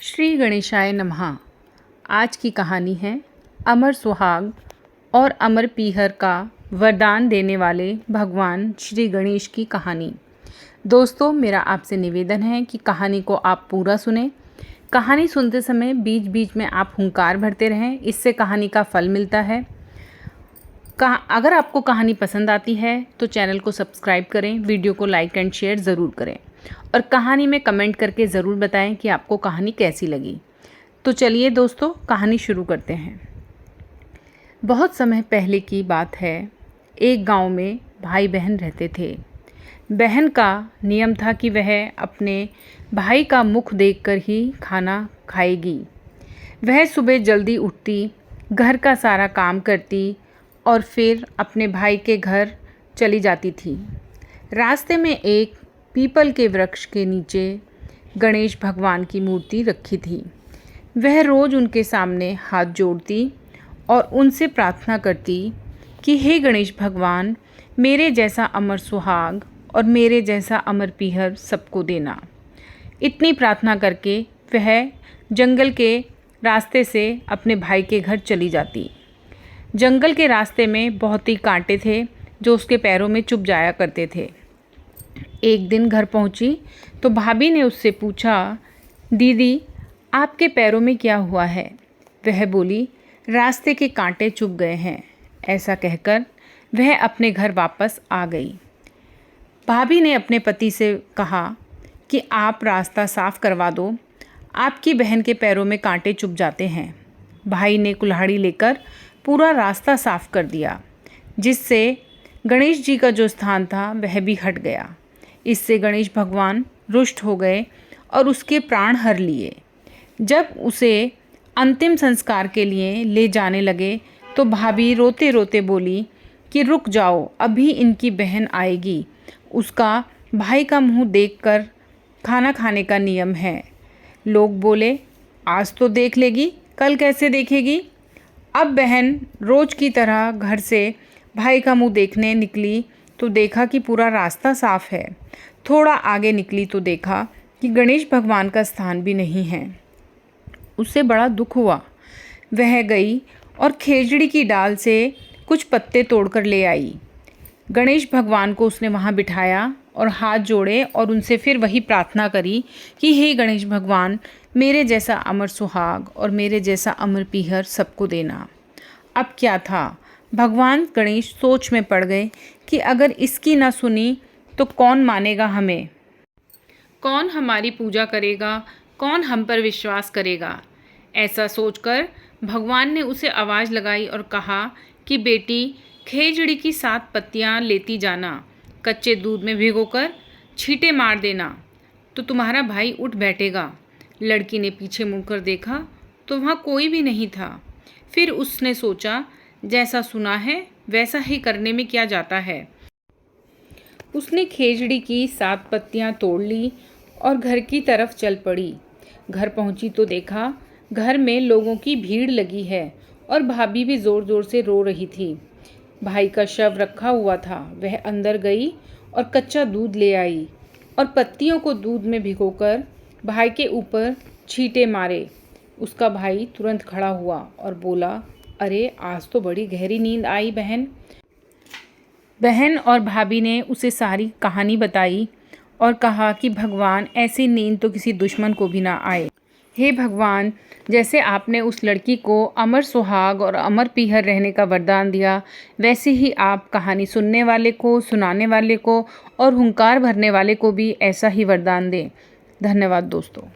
श्री गणेशाय नमः। आज की कहानी है अमर सुहाग और अमर पीहर का वरदान देने वाले भगवान श्री गणेश की कहानी। दोस्तों, मेरा आपसे निवेदन है कि कहानी को आप पूरा सुने। कहानी सुनते समय बीच बीच में आप हुंकार भरते रहें, इससे कहानी का फल मिलता है। अगर आपको कहानी पसंद आती है तो चैनल को सब्सक्राइब करें, वीडियो को लाइक एंड शेयर ज़रूर करें और कहानी में कमेंट करके ज़रूर बताएं कि आपको कहानी कैसी लगी। तो चलिए दोस्तों, कहानी शुरू करते हैं। बहुत समय पहले की बात है। एक गांव में भाई बहन रहते थे। बहन का नियम था कि वह अपने भाई का मुख देखकर ही खाना खाएगी। वह सुबह जल्दी उठती, घर का सारा काम करती और फिर अपने भाई के घर चली जाती थी। रास्ते में एक पीपल के वृक्ष के नीचे गणेश भगवान की मूर्ति रखी थी। वह रोज़ उनके सामने हाथ जोड़ती और उनसे प्रार्थना करती कि हे गणेश भगवान, मेरे जैसा अमर सुहाग और मेरे जैसा अमर पीहर सबको देना। इतनी प्रार्थना करके वह जंगल के रास्ते से अपने भाई के घर चली जाती। जंगल के रास्ते में बहुत ही कांटे थे जो उसके पैरों में चुभ जाया करते थे। एक दिन घर पहुंची तो भाभी ने उससे पूछा, दीदी आपके पैरों में क्या हुआ है? वह बोली, रास्ते के कांटे चुभ गए हैं। ऐसा कहकर वह अपने घर वापस आ गई। भाभी ने अपने पति से कहा कि आप रास्ता साफ करवा दो, आपकी बहन के पैरों में कांटे चुभ जाते हैं। भाई ने कुल्हाड़ी लेकर पूरा रास्ता साफ कर दिया, जिससे गणेश जी का जो स्थान था वह भी हट गया। इससे गणेश भगवान रुष्ट हो गए और उसके प्राण हर लिए। जब उसे अंतिम संस्कार के लिए ले जाने लगे तो भाभी रोते रोते बोली कि रुक जाओ, अभी इनकी बहन आएगी, उसका भाई का मुंह देखकर खाना खाने का नियम है। लोग बोले, आज तो देख लेगी, कल कैसे देखेगी? अब बहन रोज की तरह घर से भाई का मुंह देखने निकली तो देखा कि पूरा रास्ता साफ है। थोड़ा आगे निकली तो देखा कि गणेश भगवान का स्थान भी नहीं है। उसे बड़ा दुख हुआ। वह गई और खेजड़ी की डाल से कुछ पत्ते तोड़कर ले आई। गणेश भगवान को उसने वहाँ बिठाया और हाथ जोड़े और उनसे फिर वही प्रार्थना करी कि हे गणेश भगवान, मेरे जैसा अमर सुहाग और मेरे जैसा अमर पीहर सबको देना। अब क्या था, भगवान गणेश सोच में पड़ गए कि अगर इसकी ना सुनी तो कौन मानेगा हमें, कौन हमारी पूजा करेगा, कौन हम पर विश्वास करेगा। ऐसा सोचकर भगवान ने उसे आवाज़ लगाई और कहा कि बेटी, खेजड़ी की 7 पत्तियां लेती जाना, कच्चे दूध में भिगोकर छींटे मार देना तो तुम्हारा भाई उठ बैठेगा। लड़की ने पीछे मुड़कर देखा तो वहाँ कोई भी नहीं था। फिर उसने सोचा, जैसा सुना है वैसा ही करने में क्या जाता है। उसने खेजड़ी की 7 पत्तियां तोड़ ली और घर की तरफ चल पड़ी। घर पहुंची तो देखा घर में लोगों की भीड़ लगी है और भाभी भी ज़ोर ज़ोर से रो रही थी। भाई का शव रखा हुआ था। वह अंदर गई और कच्चा दूध ले आई और पत्तियों को दूध में भिगोकर भाई के ऊपर छींटे मारे। उसका भाई तुरंत खड़ा हुआ और बोला, अरे आज तो बड़ी गहरी नींद आई बहन। बहन और भाभी ने उसे सारी कहानी बताई और कहा कि भगवान, ऐसी नींद तो किसी दुश्मन को भी ना आए। हे भगवान, जैसे आपने उस लड़की को अमर सुहाग और अमर पीहर रहने का वरदान दिया, वैसे ही आप कहानी सुनने वाले को, सुनाने वाले को और हुंकार भरने वाले को भी ऐसा ही वरदान दें। धन्यवाद दोस्तों।